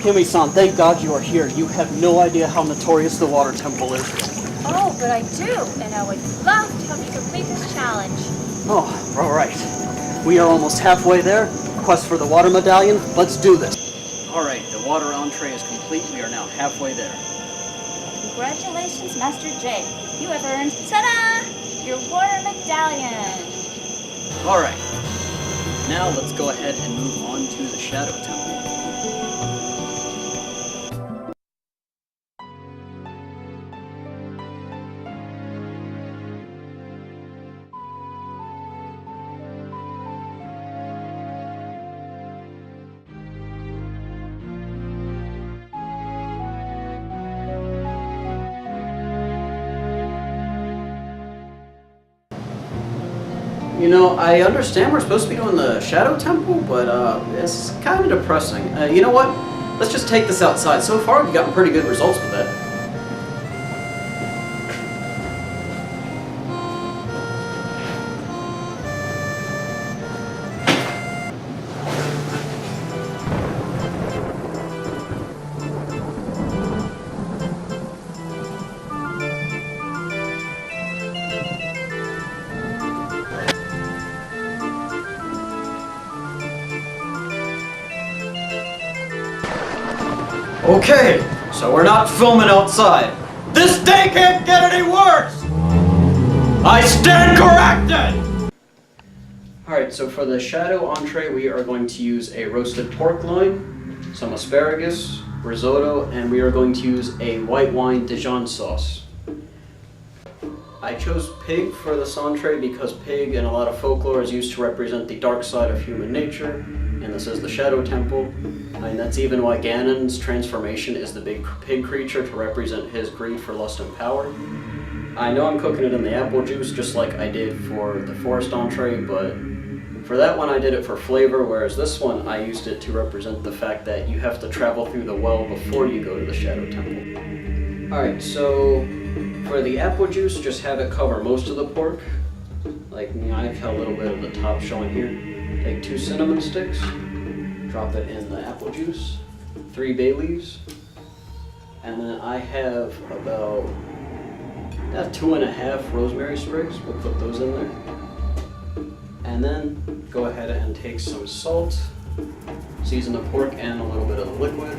Hime-san, thank God you are here. You have no idea how notorious the water temple is. Oh, but I do, and I would love to help you complete this challenge. Oh, all right. We are almost halfway there. Quest for the water medallion. Let's do this. All right, the water entree is complete. We are now halfway there. Congratulations, Master J. You have earned, ta-da, your water medallion. All right. Now let's go ahead and move on to the Shadow Temple. You know, I understand we're supposed to be doing the Shadow Temple, but it's kind of depressing. You know what? Let's just take this outside. So far, we've gotten pretty good results with that. Okay, so we're not filming outside. This day can't get any worse! I stand corrected! Alright, so for the Shadow entree, we are going to use a roasted pork loin, some asparagus, risotto, and we are going to use a white wine Dijon sauce. I chose pig for this entree because pig in a lot of folklore is used to represent the dark side of human nature, and this is the Shadow Temple. And that's even why Ganon's transformation is the big pig creature to represent his greed for lust and power. I know I'm cooking it in the apple juice just like I did for the forest entree, but for that one I did it for flavor, whereas this one I used it to represent the fact that you have to travel through the well before you go to the Shadow Temple. Alright, so for the apple juice, just have it cover most of the pork. Like, I've got a little bit of the top showing here. Take 2 cinnamon sticks. Drop it in the apple juice, 3 bay leaves, and then I have about 2.5 rosemary sprigs. We'll put those in there. And then go ahead and take some salt, season the pork and a little bit of the liquid,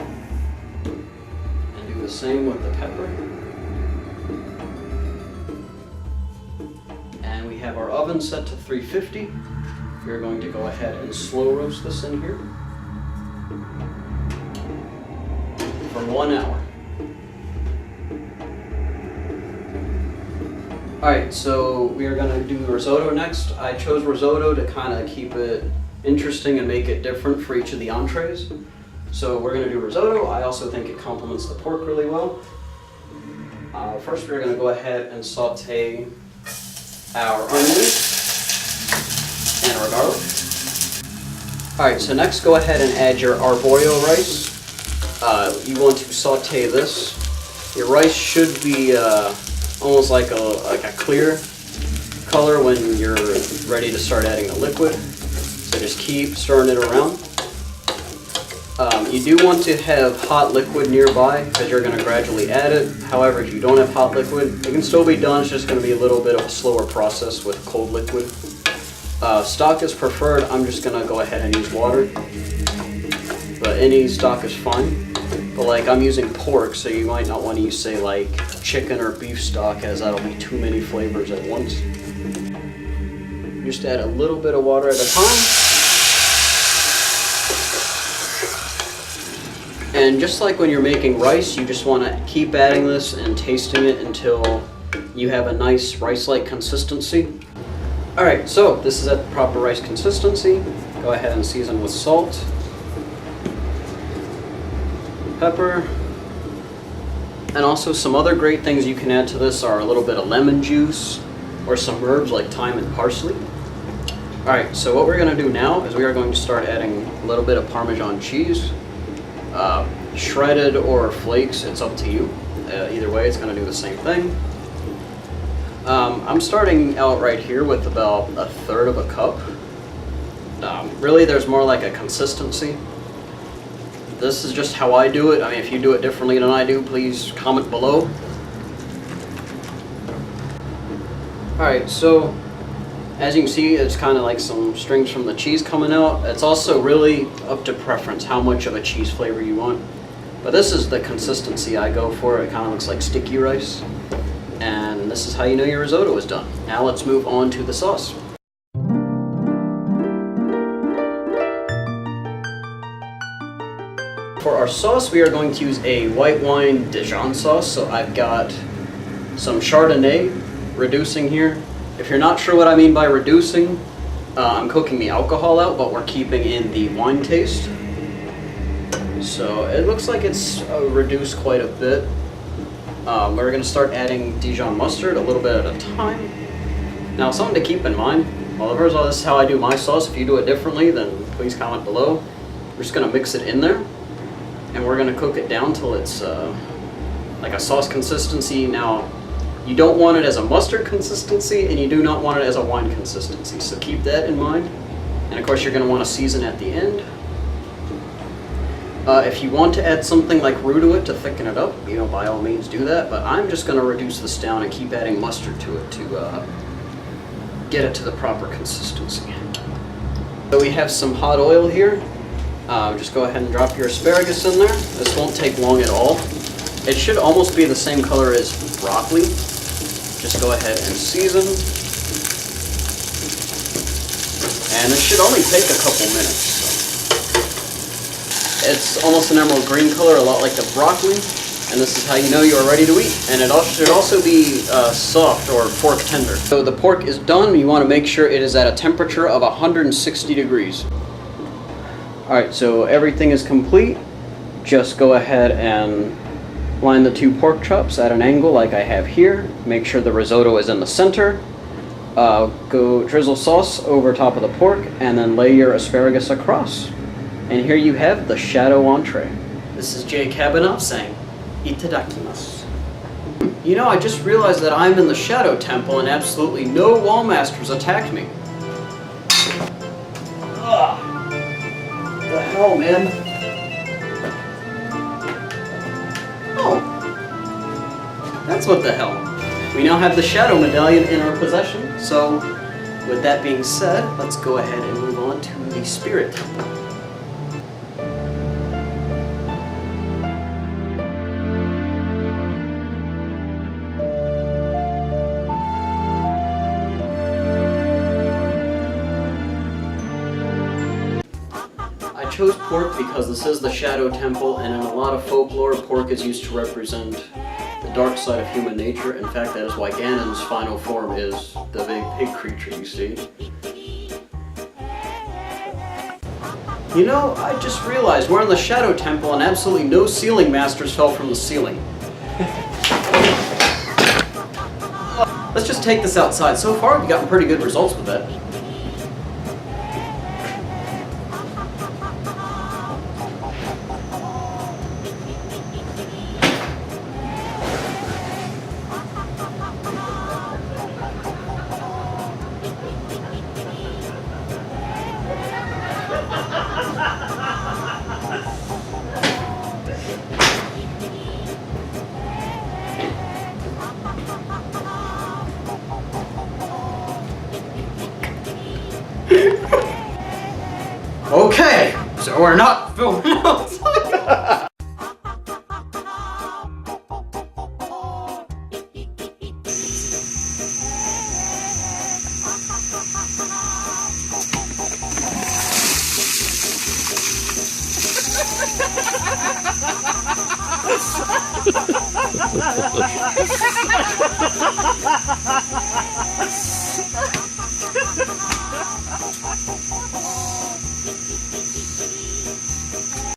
and do the same with the pepper. And we have our oven set to 350. We're going to go ahead and slow roast this in here for 1 hour. Alright, so we are going to do risotto next. I chose risotto to kind of keep it interesting and make it different for each of the entrees. So we're going to do risotto. I also think it complements the pork really well. First we're going to go ahead and saute our onions and our garlic. Alright, so next go ahead and add your arborio rice. You want to saute this. Your rice should be almost like a clear color when you're ready to start adding the liquid. So just keep stirring it around. You do want to have hot liquid nearby because you're going to gradually add it. However, if you don't have hot liquid, it can still be done. It's just going to be a little bit of a slower process with cold liquid. Stock is preferred. I'm just going to go ahead and use water. But any stock is fine. But like I'm using pork, so you might not want to use, say, like chicken or beef stock, as that'll be too many flavors at once. Just add a little bit of water at a time. And just like when you're making rice, you just want to keep adding this and tasting it until you have a nice rice-like consistency. Alright, so this is at the proper rice consistency. Go ahead and season with salt, pepper, and also some other great things you can add to this are a little bit of lemon juice or some herbs like thyme and parsley. Alright, so what we're going to do now is we are going to start adding a little bit of Parmesan cheese. Shredded or flakes, it's up to you. Either way, it's going to do the same thing. I'm starting out right here with about 1/3 of a cup. Really, there's more like a consistency. This is just how I do it. I mean, if you do it differently than I do, please comment below. Alright, so as you can see, it's kind of like some strings from the cheese coming out. It's also really up to preference how much of a cheese flavor you want. But this is the consistency I go for. It kind of looks like sticky rice. And this is how you know your risotto is done. Now let's move on to the sauce. For our sauce, we are going to use a white wine Dijon sauce. So I've got some Chardonnay reducing here. If you're not sure what I mean by reducing, I'm cooking the alcohol out, but we're keeping in the wine taste. So it looks like it's reduced quite a bit. We're going to start adding Dijon mustard a little bit at a time. Now, something to keep in mind, well, first of all, this is how I do my sauce. If you do it differently, then please comment below. We're just going to mix it in there, and we're going to cook it down till it's like a sauce consistency. Now, you don't want it as a mustard consistency, and you do not want it as a wine consistency, so keep that in mind. And of course, you're going to want to season at the end. If you want to add something like roux to it to thicken it up, you know, by all means do that, but I'm just going to reduce this down and keep adding mustard to it to get it to the proper consistency. So we have some hot oil here. Just go ahead and drop your asparagus in there. This won't take long at all. It should almost be the same color as broccoli. Just go ahead and season. And it should only take a couple minutes. So. It's almost an emerald green color, a lot like the broccoli. And this is how you know you are ready to eat. And it should also be soft or pork tender. So the pork is done. You want to make sure it is at a temperature of 160 degrees. Alright, so everything is complete. Just go ahead and line the two pork chops at an angle like I have here. Make sure the risotto is in the center. Go drizzle sauce over top of the pork and then lay your asparagus across. And here you have the shadow entree. This is Jay Kabanoff saying, Itadakimasu. You know, I just realized that I'm in the shadow temple and absolutely no wall masters attacked me. Ugh. What the hell, man? That's what the hell. We now have the shadow medallion in our possession, so with that being said, let's go ahead and move on to the spirit temple. I chose pork because this is the shadow temple, and in a lot of folklore, pork is used to represent the dark side of human nature. In fact, that is why Ganon's final form is the big pig creature you see. You know, I just realized we're in the Shadow Temple and absolutely no ceiling masters fell from the ceiling. Let's just take this outside. So far, we've gotten pretty good results with that. Okay, so we're not filming outside.